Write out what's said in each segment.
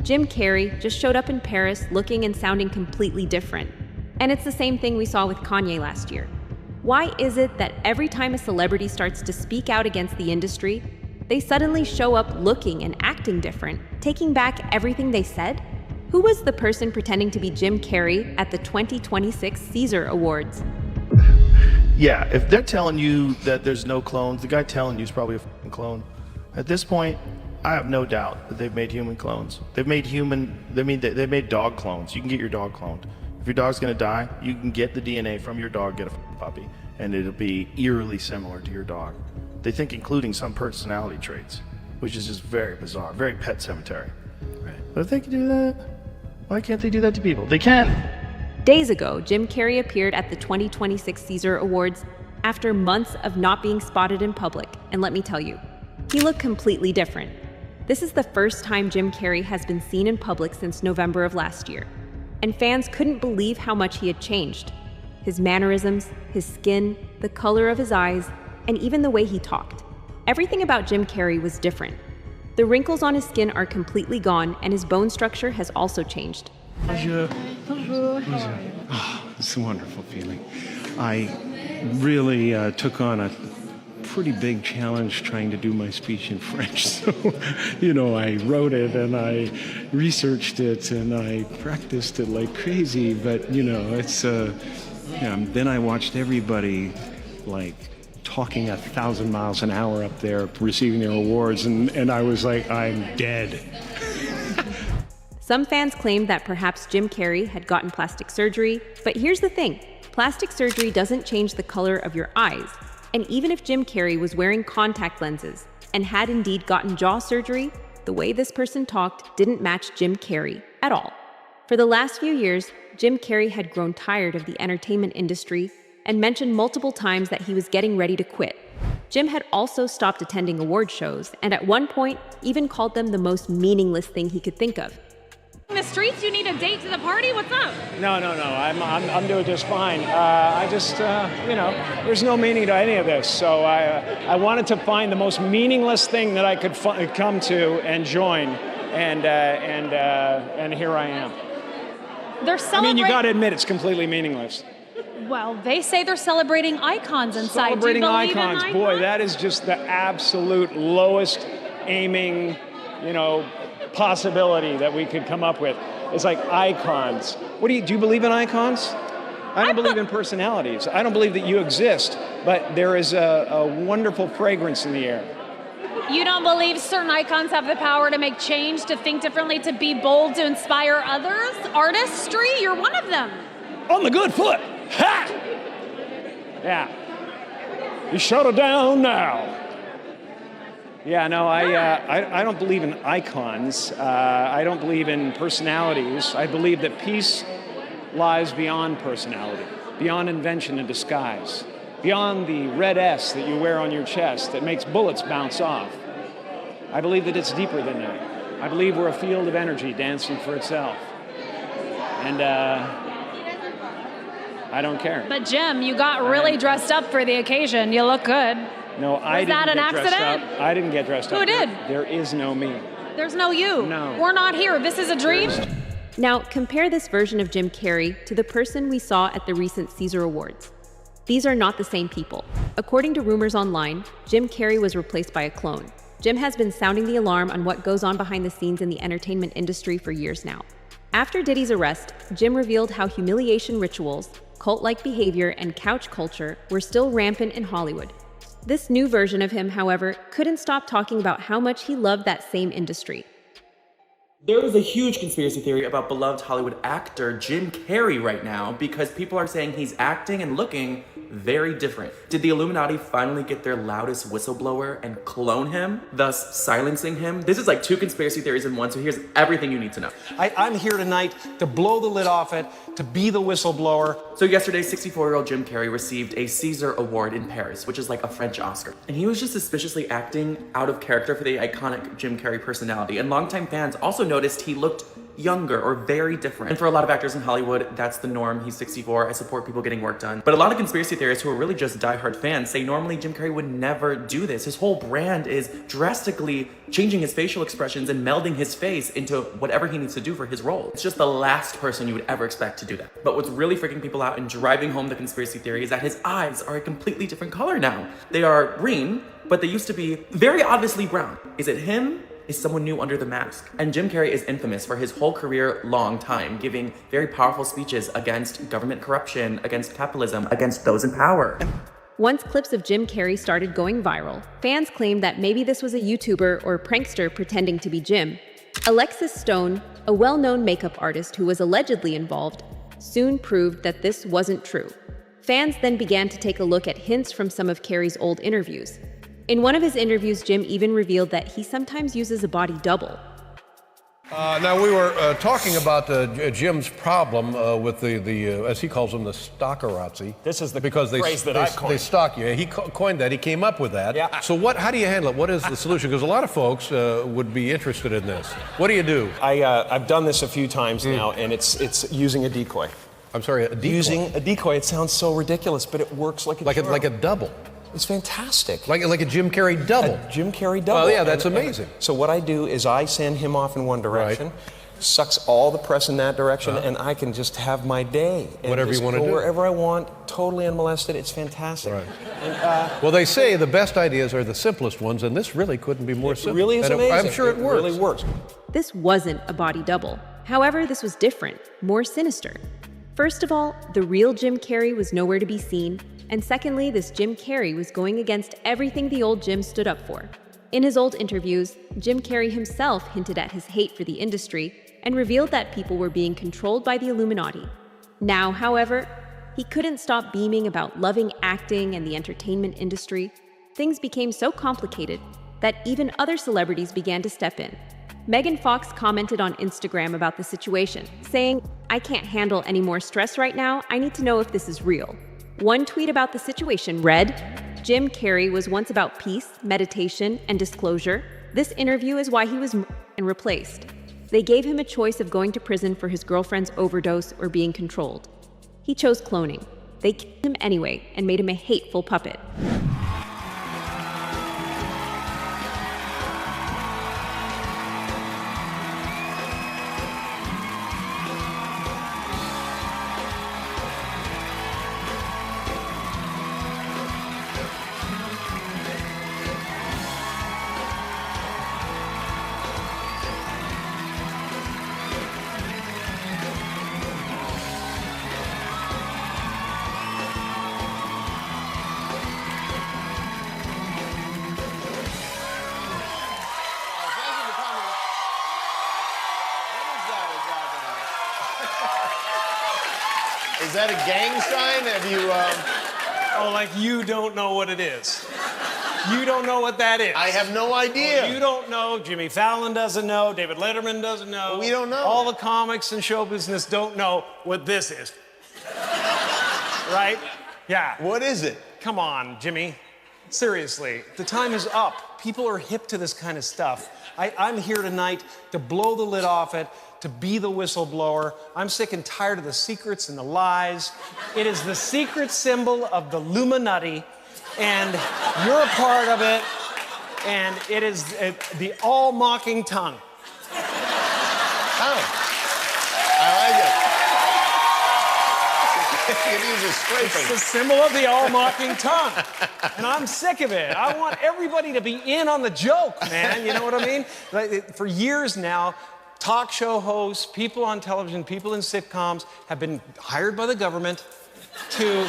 Jim Carrey just showed up in Paris looking and sounding completely different. And it's the same thing we saw with Kanye last year. Why is it that every time a celebrity starts to speak out against the industry, they suddenly show up looking and acting different, taking back everything they said? Who was the person pretending to be Jim Carrey at the 2026 Caesar Awards? Yeah, if they're telling you that there's no clones, the guy telling you is probably a fucking clone. At this point, I have no doubt that they've made human clones. They've made dog clones. You can get your dog cloned. If your dog's gonna die, you can get the DNA from your dog, get a puppy, and it'll be eerily similar to your dog. They think including some personality traits, which is just very bizarre, very Pet Cemetery. Right. But if they can do that, why can't they do that to people? They can. Days ago, Jim Carrey appeared at the 2026 Caesar Awards after months of not being spotted in public, and let me tell you, he looked completely different. This is the first time Jim Carrey has been seen in public since November of last year, and fans couldn't believe how much he had changed. His mannerisms, his skin, the color of his eyes, and even the way he talked. Everything about Jim Carrey was different. The wrinkles on his skin are completely gone, and his bone structure has also changed. Bonjour. Bonjour. Oh, it's a wonderful feeling. I really took on a pretty big challenge trying to do my speech in French. So, I wrote it and I researched it and I practiced it like crazy. But, it's, then I watched everybody like talking 1,000 miles an hour up there receiving their awards. And I was like, I'm dead. Some fans claimed that perhaps Jim Carrey had gotten plastic surgery, but here's the thing. Plastic surgery doesn't change the color of your eyes. And even if Jim Carrey was wearing contact lenses and had indeed gotten jaw surgery, the way this person talked didn't match Jim Carrey at all. For the last few years, Jim Carrey had grown tired of the entertainment industry and mentioned multiple times that he was getting ready to quit. Jim had also stopped attending award shows and at one point even called them the most meaningless thing he could think of. In the streets, you need a date to the party? What's up? No. I'm doing just fine. I just, there's no meaning to any of this. So I wanted to find the most meaningless thing that I could come to and join, and here I am. They're celebrating. You got to admit it's completely meaningless. Well, they say they're celebrating icons inside. Celebrating Do you believe icons, in boy, that is just the absolute lowest aiming, possibility that we could come up with. It's like icons. Do you believe in icons? I don't believe in personalities. I don't believe that you exist, but there is a wonderful fragrance in the air. You don't believe certain icons have the power to make change, to think differently, to be bold, to inspire others? Artistry, you're one of them. On the good foot. Ha! Yeah. You shut it down now. Yeah, no, I don't believe in icons. I don't believe in personalities. I believe that peace lies beyond personality, beyond invention and disguise, beyond the red S that you wear on your chest that makes bullets bounce off. I believe that it's deeper than that. I believe we're a field of energy dancing for itself. And I don't care. But Jim, you got really dressed up for the occasion. You look good. No, I didn't get dressed up. I didn't get dressed up. Who did? There is no me. There's no you. No. We're not here. This is a dream. Now, compare this version of Jim Carrey to the person we saw at the recent Caesar Awards. These are not the same people. According to rumors online, Jim Carrey was replaced by a clone. Jim has been sounding the alarm on what goes on behind the scenes in the entertainment industry for years now. After Diddy's arrest, Jim revealed how humiliation rituals, cult-like behavior, and couch culture were still rampant in Hollywood. This new version of him, however, couldn't stop talking about how much he loved that same industry. There is a huge conspiracy theory about beloved Hollywood actor Jim Carrey right now because people are saying he's acting and looking very different. Did the Illuminati finally get their loudest whistleblower and clone him, thus silencing him? This is like two conspiracy theories in one, so here's everything you need to know. I'm here tonight to blow the lid off it, to be the whistleblower. So yesterday, 64-year-old Jim Carrey received a Caesar Award in Paris, which is like a French Oscar. And he was just suspiciously acting out of character for the iconic Jim Carrey personality. And longtime fans also noticed he looked younger or very different. And for a lot of actors in Hollywood, that's the norm. He's 64. I support people getting work done. But a lot of conspiracy theorists who are really just diehard fans say normally Jim Carrey would never do this. His whole brand is drastically changing his facial expressions and melding his face into whatever he needs to do for his role. It's just the last person you would ever expect to do that. But what's really freaking people out and driving home the conspiracy theory is that his eyes are a completely different color now. They are green, but they used to be very obviously brown. Is it him? Is someone new under the mask? And Jim Carrey is infamous for his whole career long time giving very powerful speeches against government corruption, against capitalism, against those in power. Once clips of Jim Carrey started going viral, fans claimed that maybe this was a YouTuber or prankster pretending to be Jim. Alexis Stone, a well-known makeup artist who was allegedly involved, soon proved that this wasn't true. Fans then began to take a look at hints from some of Carrey's old interviews. In one of his interviews, Jim even revealed that he sometimes uses a body double. Now, we were talking about Jim's problem with the as he calls them, the stalkerazzi. This is the because phrase that I coined. They stalk you. He coined that. He came up with that. Yeah. So how do you handle it? What is the solution? Because a lot of folks would be interested in this. What do you do? I've done this a few times now, and it's using a decoy. I'm sorry, a decoy? Using a decoy. It sounds so ridiculous, but it works like a charm. like a double. It's fantastic. Like a Jim Carrey double. A Jim Carrey double. Oh, yeah, that's amazing. So what I do is I send him off in one direction, sucks all the press in that direction, and I can just have my day. And whatever you want to do. Wherever I want, totally unmolested. It's fantastic. Right. And, well, they say the best ideas are the simplest ones, and this really couldn't be more simple. It really is and amazing. I'm sure it works. really works. This wasn't a body double. However, this was different, more sinister. First of all, the real Jim Carrey was nowhere to be seen, and secondly, this Jim Carrey was going against everything the old Jim stood up for. In his old interviews, Jim Carrey himself hinted at his hate for the industry and revealed that people were being controlled by the Illuminati. Now, however, he couldn't stop beaming about loving acting and the entertainment industry. Things became so complicated that even other celebrities began to step in. Megan Fox commented on Instagram about the situation, saying, "I can't handle any more stress right now. I need to know if this is real." One tweet about the situation read, "Jim Carrey was once about peace, meditation, and disclosure. This interview is why he was and replaced. They gave him a choice of going to prison for his girlfriend's overdose or being controlled. He chose cloning. They killed him anyway and made him a hateful puppet." Is that a gang sign? Have you, Oh, like you don't know what it is. You don't know what that is. I have no idea. You don't know. Jimmy Fallon doesn't know. David Letterman doesn't know. We don't know. All the comics and show business don't know what this is. Right? Yeah. What is it? Come on, Jimmy. Seriously, the time is up. People are hip to this kind of stuff. I'm here tonight to blow the lid off it, to be the whistleblower. I'm sick and tired of the secrets and the lies. It is the secret symbol of the Illuminati, and you're a part of it, and it is the all-mocking tongue. Oh. I like it. It uses scraping. It's the symbol of the all-mocking tongue. And I'm sick of it. I want everybody to be in on the joke, man. You know what I mean? Like, for years now, talk show hosts, people on television, people in sitcoms have been hired by the government to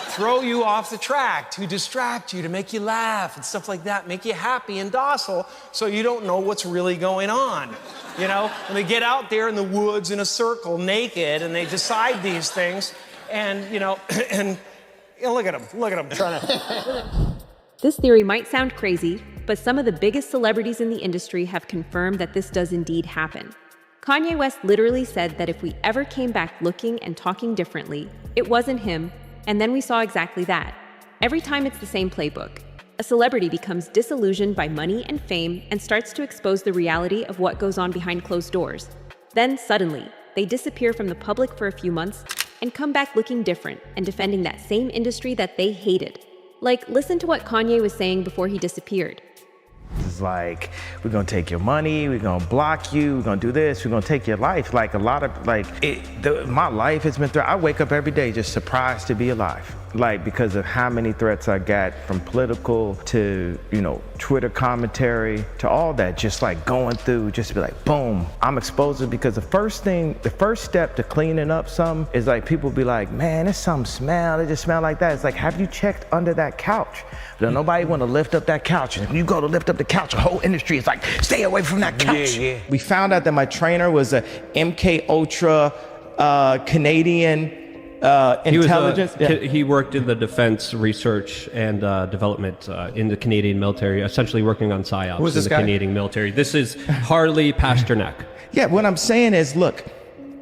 throw you off the track, to distract you, to make you laugh and stuff like that, make you happy and docile so you don't know what's really going on. You know, when they get out there in the woods in a circle naked and they decide these things, and, you know, and you know, look at him trying to... This theory might sound crazy, but some of the biggest celebrities in the industry have confirmed that this does indeed happen. Kanye West literally said that if we ever came back looking and talking differently, it wasn't him, and then we saw exactly that. Every time it's the same playbook. A celebrity becomes disillusioned by money and fame and starts to expose the reality of what goes on behind closed doors. Then suddenly, they disappear from the public for a few months and come back looking different and defending that same industry that they hated. Like, listen to what Kanye was saying before he disappeared. It's like, we're gonna take your money, we're gonna block you, we're gonna do this, we're gonna take your life. Like a lot of, my life has been through, I wake up every day just surprised to be alive. Like, because of how many threats I got from political to, Twitter commentary to all that, just like going through, just to be like, boom, I'm exposed because the first step to cleaning up something is like, people be like, man, there's some smell, it just smell like that. It's like, have you checked under that couch? But nobody want to lift up that couch. And when you go to lift up the couch, the whole industry is like, stay away from that couch. Yeah. We found out that my trainer was a MK Ultra Canadian intelligence. He worked in the defense research and development in the Canadian military, essentially working on psyops in the Canadian military. This is Harley Pasternak. Yeah, what I'm saying is, look,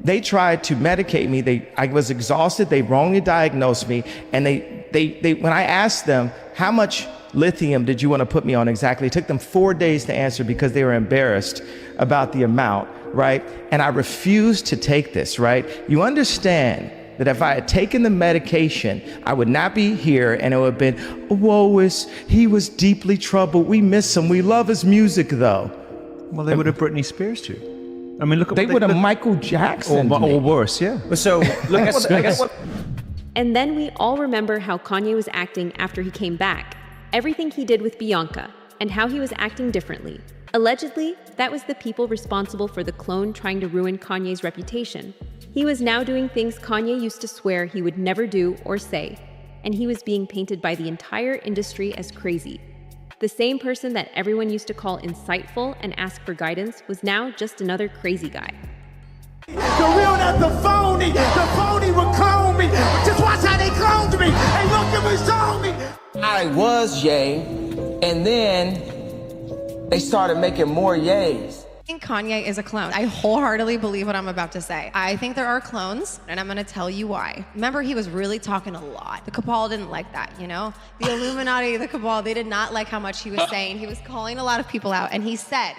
they tried to medicate me. I was exhausted. They wrongly diagnosed me, and they when I asked them how much lithium did you want to put me on exactly, it took them 4 days to answer because they were embarrassed about the amount, right? And I refused to take this, right? You understand that if I had taken the medication, I would not be here, and it would have been, he was deeply troubled. We miss him. We love his music, though. Well, they would have Britney Spears too. I mean, look. They would have Michael Jackson. Or worse, yeah. So, look, I guess what. And then we all remember how Kanye was acting after he came back, everything he did with Bianca, and how he was acting differently. Allegedly, that was the people responsible for the clone trying to ruin Kanye's reputation. He was now doing things Kanye used to swear he would never do or say, and he was being painted by the entire industry as crazy. The same person that everyone used to call insightful and ask for guidance was now just another crazy guy. The real, not the phony. The phony would clone me. Just watch how they cloned me. Hey, look at me, show me. I was Ye, and then they started making more Ye's. I think Kanye is a clone. I wholeheartedly believe what I'm about to say. I think there are clones, and I'm gonna tell you why. Remember, he was really talking a lot. The cabal didn't like that, The Illuminati, the cabal, they did not like how much he was saying. He was calling a lot of people out, and he said,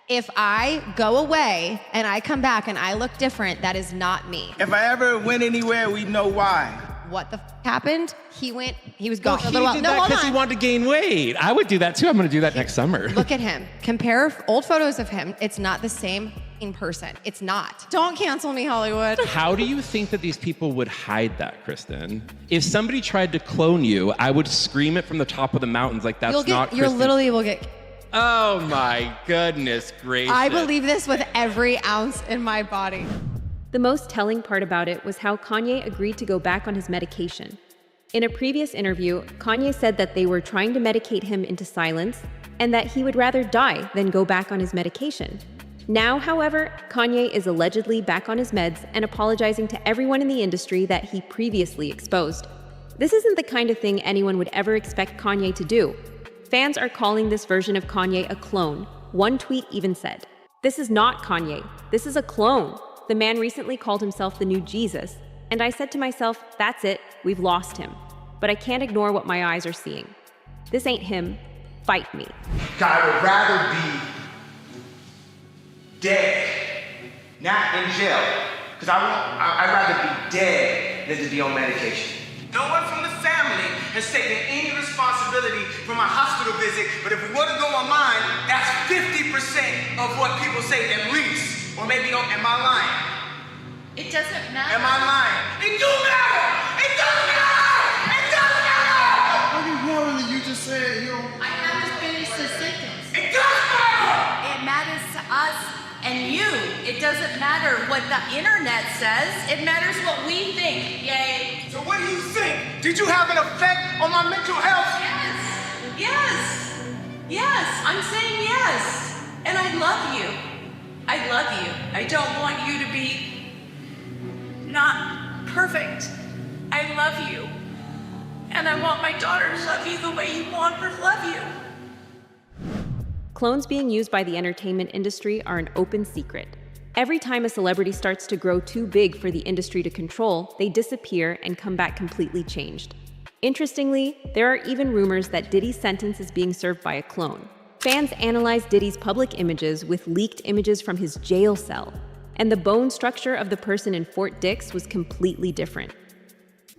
if I go away and I come back and I look different, that is not me. If I ever went anywhere, we'd know why. What the happened? He was gone. He did that because he wanted to gain weight. I would do that too. I'm going to do that next summer. Look at him. Compare old photos of him. It's not the same in person. It's not. Don't cancel me, Hollywood. How do you think that these people would hide that, Kristen? If somebody tried to clone you, I would scream it from the top of the mountains like that's not Kristen. You literally will get... Oh my goodness gracious. I believe this with every ounce in my body. The most telling part about it was how Kanye agreed to go back on his medication. In a previous interview, Kanye said that they were trying to medicate him into silence and that he would rather die than go back on his medication. Now, however, Kanye is allegedly back on his meds and apologizing to everyone in the industry that he previously exposed. This isn't the kind of thing anyone would ever expect Kanye to do. Fans are calling this version of Kanye a clone. One tweet even said, "This is not Kanye. This is a clone." The man recently called himself the new Jesus, and I said to myself, that's it, we've lost him. But I can't ignore what my eyes are seeing. This ain't him. Fight me. I would rather be dead, not in jail, because I'd rather be dead than to be on medication. No one from the family has taken any responsibility for my hospital visit, but if we were to go online, that's 50% of what people say at least. Or maybe, am I lying? It doesn't matter. Am I lying? It do matter! It does matter! It does matter! What are you warning you just said, I haven't finished the sentence. It does matter! It matters to us and you. It doesn't matter what the internet says. It matters what we think. Yay. So what do you think? Did you have an effect on my mental health? Yes. Yes. Yes. I'm saying yes. And I love you. I love you. I don't want you to be not perfect. I love you. And I want my daughter to love you the way you want her to love you. Clones being used by the entertainment industry are an open secret. Every time a celebrity starts to grow too big for the industry to control, they disappear and come back completely changed. Interestingly, there are even rumors that Diddy's sentence is being served by a clone. Fans analyzed Diddy's public images with leaked images from his jail cell, and the bone structure of the person in Fort Dix was completely different.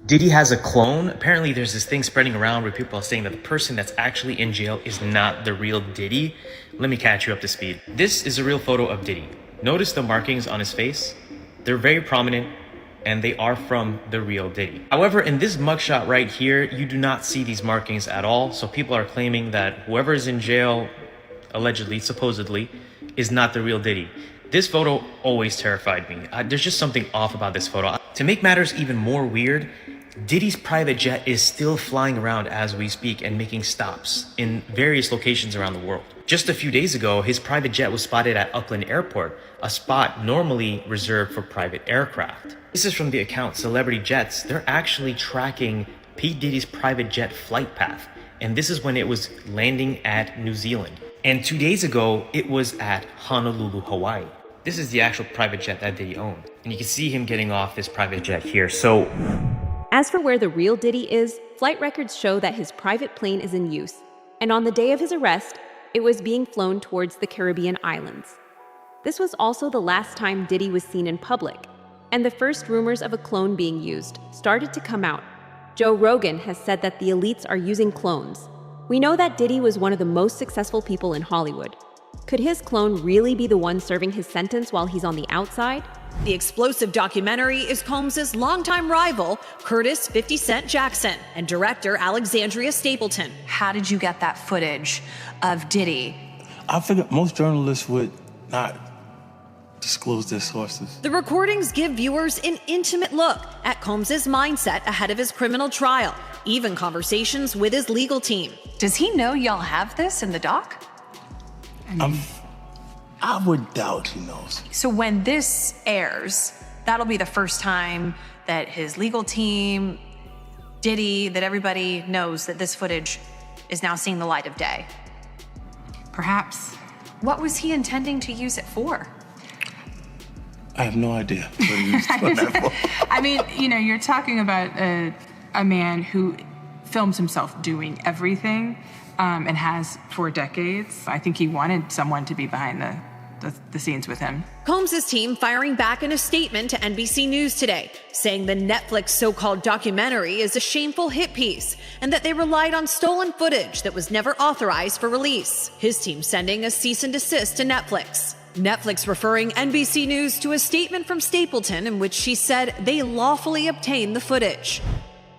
Diddy has a clone. Apparently there's this thing spreading around where people are saying that the person that's actually in jail is not the real Diddy. Let me catch you up to speed. This is a real photo of Diddy. Notice the markings on his face. They're very prominent and they are from the real Diddy. However, in this mugshot right here, you do not see these markings at all. So people are claiming that whoever is in jail, allegedly, supposedly, is not the real Diddy. This photo always terrified me. There's just something off about this photo. To make matters even more weird, Diddy's private jet is still flying around as we speak and making stops in various locations around the world. Just a few days ago, his private jet was spotted at Auckland Airport, a spot normally reserved for private aircraft. This is from the account Celebrity Jets. They're actually tracking P. Diddy's private jet flight path. And this is when it was landing at New Zealand. And 2 days ago, it was at Honolulu, Hawaii. This is the actual private jet that Diddy owned. And you can see him getting off this private jet here. So, as for where the real Diddy is, flight records show that his private plane is in use. And on the day of his arrest, it was being flown towards the Caribbean islands. This was also the last time Diddy was seen in public. And the first rumors of a clone being used started to come out. Joe Rogan has said that the elites are using clones. We know that Diddy was one of the most successful people in Hollywood. Could his clone really be the one serving his sentence while he's on the outside? The explosive documentary is Combs' longtime rival, Curtis 50 Cent Jackson, and director Alexandria Stapleton. How did you get that footage of Diddy? I figured most journalists would not disclose their sources. The recordings give viewers an intimate look at Combs' mindset ahead of his criminal trial, even conversations with his legal team. Does he know y'all have this in the doc? I would doubt he knows. So when this airs, that'll be the first time that his legal team, Diddy, that everybody knows that this footage is now seeing the light of day. Perhaps. What was he intending to use it for? I have no idea what he was doing that for. I mean, you know, you're talking about a man who films himself doing everything and has for decades. I think he wanted someone to be behind the scenes with him. Combs' team firing back in a statement to NBC News today, saying the Netflix so-called documentary is a shameful hit piece and that they relied on stolen footage that was never authorized for release. His team sending a cease and desist to Netflix. Netflix referring NBC News to a statement from Stapleton in which she said they lawfully obtained the footage.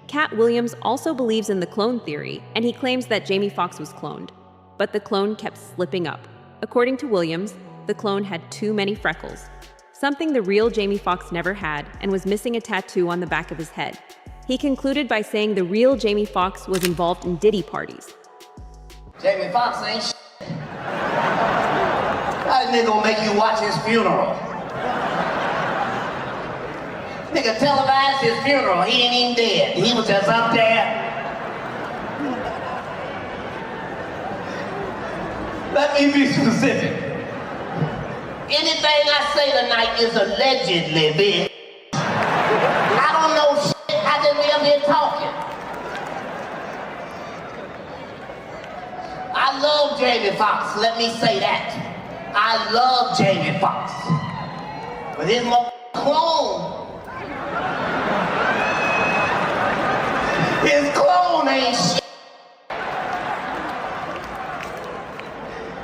Cat Williams also believes in the clone theory, and he claims that Jamie Foxx was cloned. But the clone kept slipping up. According to Williams, the clone had too many freckles, something the real Jamie Foxx never had, and was missing a tattoo on the back of his head. He concluded by saying the real Jamie Foxx was involved in Diddy parties. Jamie Foxx ain't shit. That nigga gonna make you watch his funeral. Nigga televised his funeral. He ain't even dead. He was just up there. Let me be specific. Anything I say tonight is allegedly, bitch. I don't know shit. I just be up here talking. I love Jamie Foxx. Let me say that. I love Jamie Foxx. But his clone. His clone ain't shit.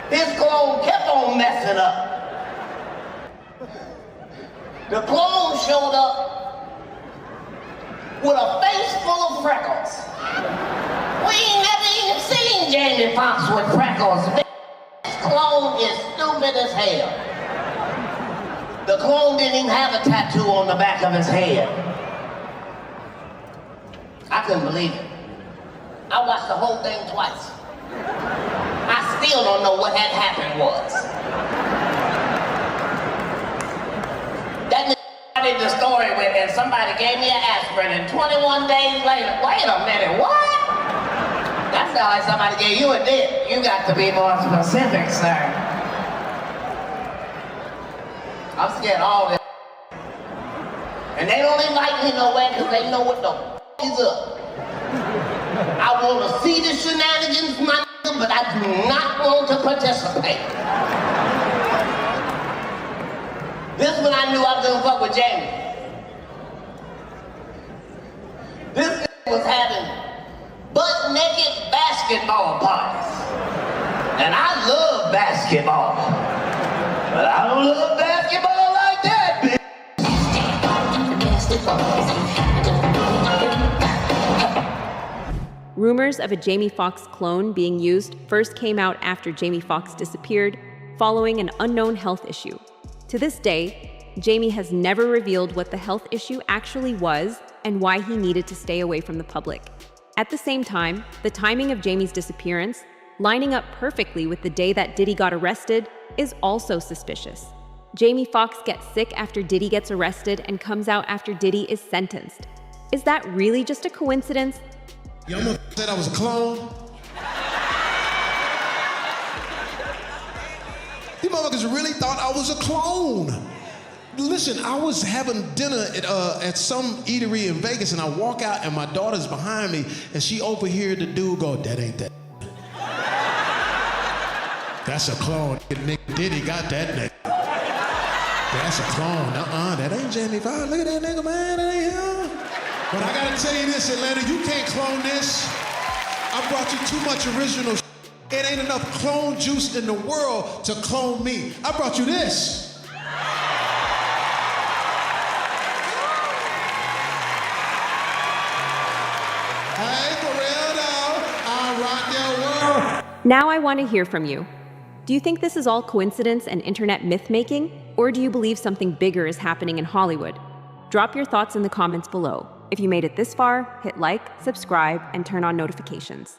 His clone kept on messing up. The clone showed up with a face full of freckles. We ain't never even seen Jamie Foxx with freckles. This clone is stupid as hell. The clone didn't even have a tattoo on the back of his head. I couldn't believe it. I watched the whole thing twice. I still don't know what had happened was. That nigga started the story with, and somebody gave me an aspirin, and 21 days later, wait a minute, what? That sounds like somebody gave you a dip. You got to be more specific, sir. I'm scared of all this. And they don't invite me nowhere because they know what the is up. I want to see the shenanigans, my nigga, but I do not want to participate. This is when I knew I was gonna fuck with Jamie. This was having butt-naked basketball parties. And I love basketball. But I don't love basketball like that, bitch. Rumors of a Jamie Foxx clone being used first came out after Jamie Foxx disappeared following an unknown health issue. To this day, Jamie has never revealed what the health issue actually was and why he needed to stay away from the public. At the same time, the timing of Jamie's disappearance, lining up perfectly with the day that Diddy got arrested, is also suspicious. Jamie Foxx gets sick after Diddy gets arrested and comes out after Diddy is sentenced. Is that really just a coincidence? Y'all said I was a clone? You motherfuckers really thought I was a clone. Listen, I was having dinner at some eatery in Vegas, and I walk out, and my daughter's behind me, and she overheard the dude go, "That ain't that. That's a clone. Nigga Diddy got that nigga. That's a clone. That ain't Jamie Foxx. Look at that nigga, man. That ain't him." But I gotta tell you this, Atlanta, you can't clone this. I brought you too much original shit. It ain't enough clone juice in the world to clone me. I brought you this. Hey, for real though, I rock your world. Now I want to hear from you. Do you think this is all coincidence and internet myth-making, or do you believe something bigger is happening in Hollywood? Drop your thoughts in the comments below. If you made it this far, hit like, subscribe, and turn on notifications.